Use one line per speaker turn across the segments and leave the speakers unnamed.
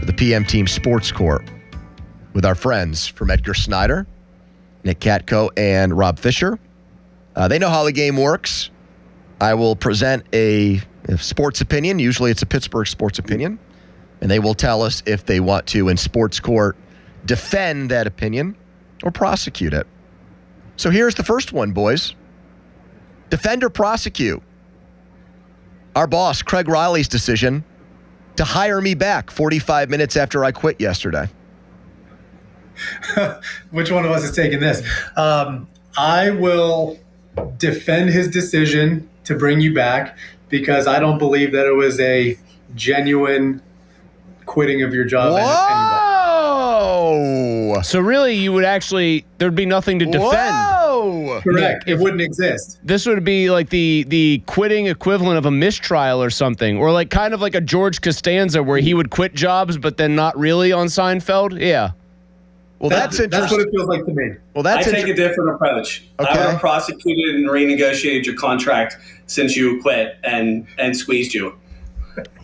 the PM Team Sports Court with our friends from Edgar Snyder, Nick Katko, and Rob Fisher. They know how the game works. I will present a sports opinion. Usually it's a Pittsburgh sports opinion. And they will tell us if they want to, in sports court, defend that opinion or prosecute it. So here's the first one, boys. Defend or prosecute our boss, Craig Riley's decision to hire me back 45 minutes after I quit yesterday.
Which one of us is taking this? I will defend his decision to bring you back because I don't believe that it was a genuine quitting of your job.
Whoa!
So really, you would actually, there'd be nothing to defend.
Whoa!
Correct. It wouldn't exist.
This would be like the quitting equivalent of a mistrial or something, or like kind of like a George Costanza where he would quit jobs but then not really on Seinfeld. Yeah.
Well, that's interesting.
That's what it feels like to me.
Well, that's
I take a different approach.
Okay.
I would have prosecuted and renegotiated your contract since you quit and squeezed you.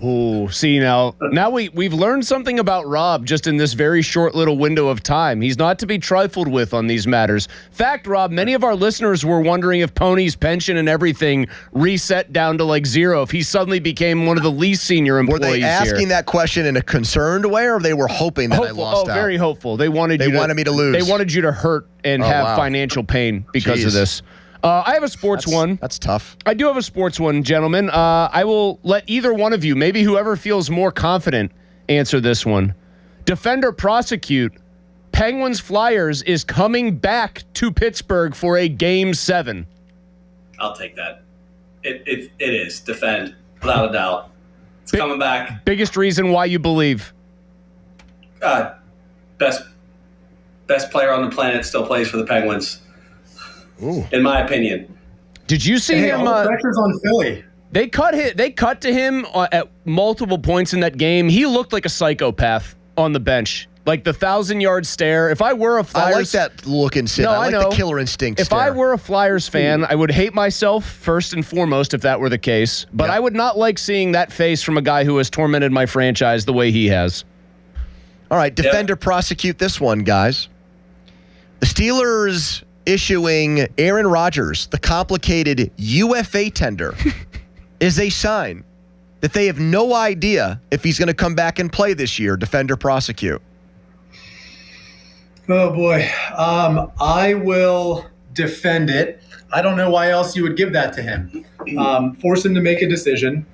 Ooh, see now we've learned something about Rob just in this very short little window of time. He's not to be trifled with on these matters. Fact, Rob, many of our listeners were wondering if Poni's pension and everything reset down to like zero, if he suddenly became one of the least senior employees here.
Were they asking that question in a concerned way, or they were hoping that
hopeful.
I lost out?
Very hopeful. They wanted
me to lose.
They wanted you to hurt and have financial pain because of this. I have a sports one.
That's tough.
I do have a sports one, gentlemen. I will let either one of you, maybe whoever feels more confident, answer this one. Defend or prosecute, Penguins Flyers is coming back to Pittsburgh for a Game 7.
I'll take that. It is. Defend, without a doubt. It's coming back.
Biggest reason why you believe?
Best player on the planet still plays for the Penguins.
Ooh.
In my opinion.
Did you see him?
All the pressure's on Philly.
They cut to him at multiple points in that game. He looked like a psychopath on the bench, like the 1,000-yard stare. If I were a Flyers,
I like that look and sit.
No,
I like
know.
the killer instinct.
If
stare.
I were a Flyers fan, I would hate myself first and foremost if that were the case. But I would not like seeing that face from a guy who has tormented my franchise the way he has.
All right, defend or prosecute this one, guys. The Steelers issuing Aaron Rodgers the complicated UFA tender is a sign that they have no idea if he's going to come back and play this year. Defend or prosecute?
Oh, boy. I will defend it. I don't know why else you would give that to him. Force him to make a decision.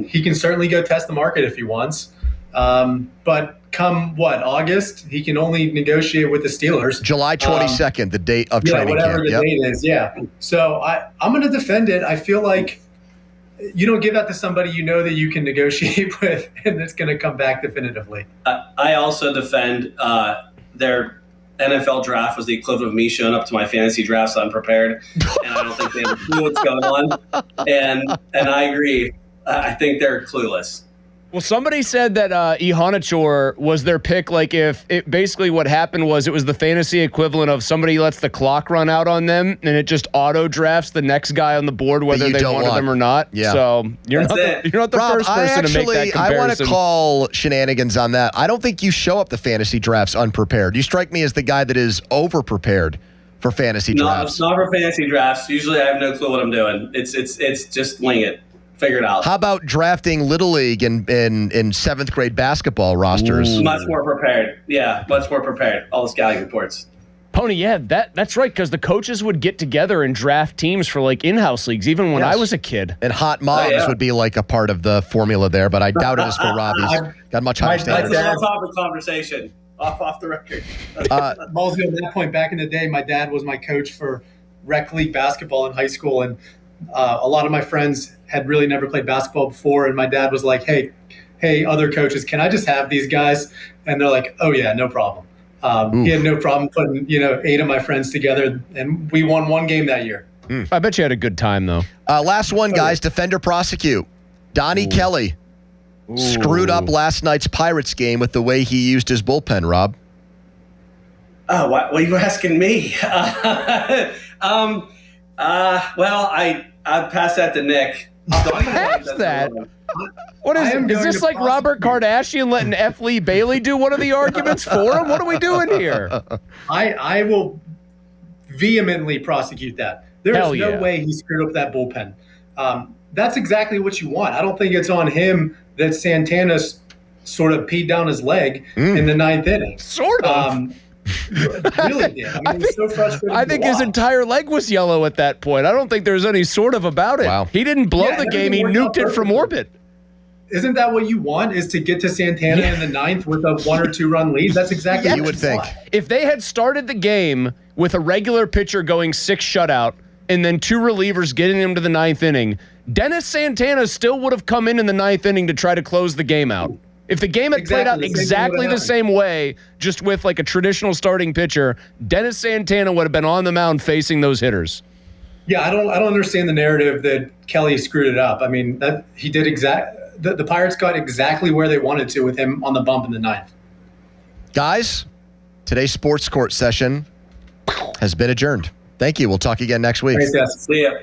He can certainly go test the market if he wants. But come August, he can only negotiate with the Steelers.
July 22nd, the date of training
whatever
camp.
the date is, So I'm going to defend it. I feel like you don't give that to somebody you know that you can negotiate with and it's going to come back definitively.
I also defend their NFL draft was the equivalent of me showing up to my fantasy drafts unprepared, and I don't think they have a clue what's going on. And I agree. I think they're clueless.
Well, somebody said that Ihanachour was their pick. Like if it basically what happened was it was the fantasy equivalent of somebody lets the clock run out on them and it just auto drafts the next guy on the board whether they wanted them or not.
Yeah.
So you're not the
Rob,
first person to make that comparison.
I want to call shenanigans on that. I don't think you show up the fantasy drafts unprepared. You strike me as the guy that is over-prepared for fantasy drafts.
No, not for fantasy drafts. Usually I have no clue what I'm doing. It's just wing it. Figure it out.
How about drafting Little League in seventh grade basketball rosters?
Ooh. Much more prepared. Yeah, much more prepared. All the scouting reports.
Poni, that's right, because the coaches would get together and draft teams for like in-house leagues, even when I was a kid.
And hot moms would be like a part of the formula there, but I doubt it is for Rob. He's got much higher standards.
That's a topic conversation. Off the record.
Ballsy, at that point, back in the day, my dad was my coach for rec league basketball in high school, and a lot of my friends had really never played basketball before, and my dad was like, hey, other coaches, can I just have these guys? And they're like, oh, yeah, no problem. He had no problem putting 8 of my friends together, and we won one game that year.
I bet you had a good time, though.
Last one, guys, defend or prosecute. Donnie Kelly screwed up last night's Pirates game with the way he used his bullpen, Rob.
Oh, what are you asking me? Well, I'd pass that to Nick.
Pass that? What is
I am
it? Is
going
this
to
like Robert Kardashian letting F. Lee Bailey do one of the arguments for him? What are we doing here?
I will vehemently prosecute that. There
Hell
is no
yeah.
way he screwed up that bullpen. That's exactly what you want. I don't think it's on him that Santana sort of peed down his leg in the 9th inning.
Sort of.
Really did. I mean, he was so frustrated.
I think his entire leg was yellow at that point. I don't think there's any sort of about it.
Wow.
He didn't blow the game. He
everything worked out
nuked it from
perfectly.
orbit.
Isn't that what you want? Is to get to Santana in the 9th with a 1 or 2 run lead? That's exactly what
You would think.
want.
If they had started the game with a regular pitcher going 6 shutout and then 2 relievers getting him to the 9th inning, Dennis Santana still would have come in the 9th inning to try to close the game out. If the game had played out exactly the same way, just with like a traditional starting pitcher, Dennis Santana would have been on the mound facing those hitters.
Yeah, I don't understand the narrative that Kelly screwed it up. I mean, that he did the Pirates got exactly where they wanted to with him on the bump in the 9th.
Guys, today's sports court session has been adjourned. Thank you. We'll talk again next week.
Thanks, guys.
See ya.